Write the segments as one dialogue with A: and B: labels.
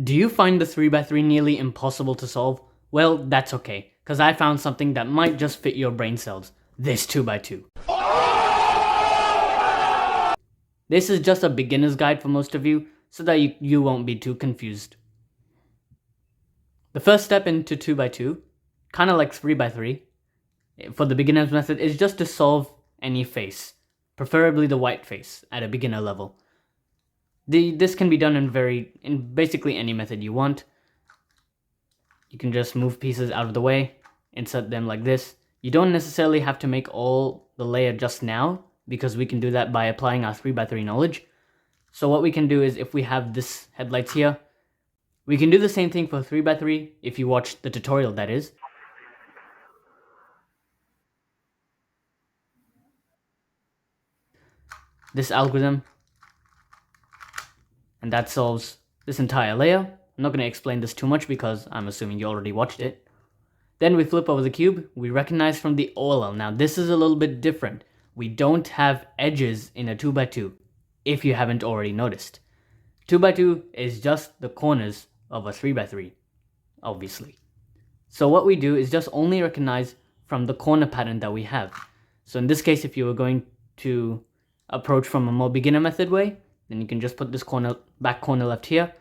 A: Do you find the 3x3 nearly impossible to solve? Well, that's okay, because I found something that might just fit your brain cells. This 2x2. This is just a beginner's guide for most of you, so that you won't be too confused. The first step into 2x2, kind of like 3x3, for the beginner's method, is just to solve any face, preferably the white face, at a beginner level. This can be done in basically any method you want. You can just move pieces out of the way, insert them like this. You don't necessarily have to make all the layer just now, because we can do that by applying our 3x3 knowledge. So what we can do is, if we have this headlights here, we can do the same thing for 3x3 if you watch the tutorial, that is. This algorithm, and that solves this entire layer. I'm not going to explain this too much because I'm assuming you already watched it. Then we flip over the cube. We recognize from the OLL. Now this is a little bit different. We don't have edges in a 2x2, if you haven't already noticed. 2x2 is just the corners of a 3x3, obviously. So what we do is just only recognize from the corner pattern that we have. So in this case, if you were going to approach from a more beginner method way, then you can just put this back corner left here.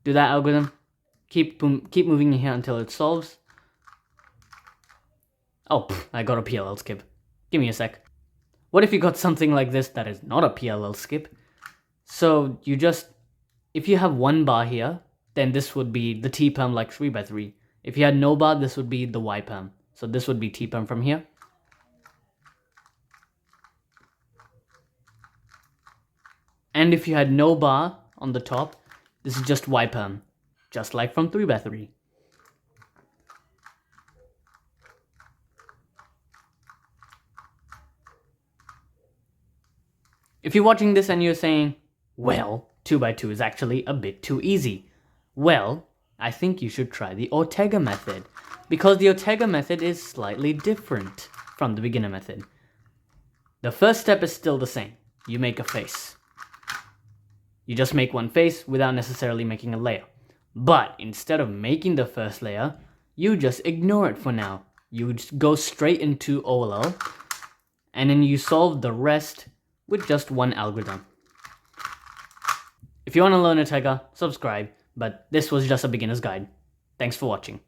A: Do that algorithm. Keep moving here until it solves. Oh, I got a PLL skip. Give me a sec. What if you got something like this that is not a PLL skip? So you just, if you have one bar here, then this would be the T perm like 3x3. If you had no bar, this would be the Y perm. So this would be T perm from here. And if you had no bar on the top, this is just Y perm, just like from 3x3. If you're watching this and you're saying, well, 2x2 is actually a bit too easy, well, I think you should try the Ortega method, because the Ortega method is slightly different from the beginner method. The first step is still the same. You make a face. You just make one face without necessarily making a layer. But instead of making the first layer, you just ignore it for now. You just go straight into OLL, and then you solve the rest with just one algorithm. If you want to learn Ortega, subscribe, but this was just a beginner's guide. Thanks for watching.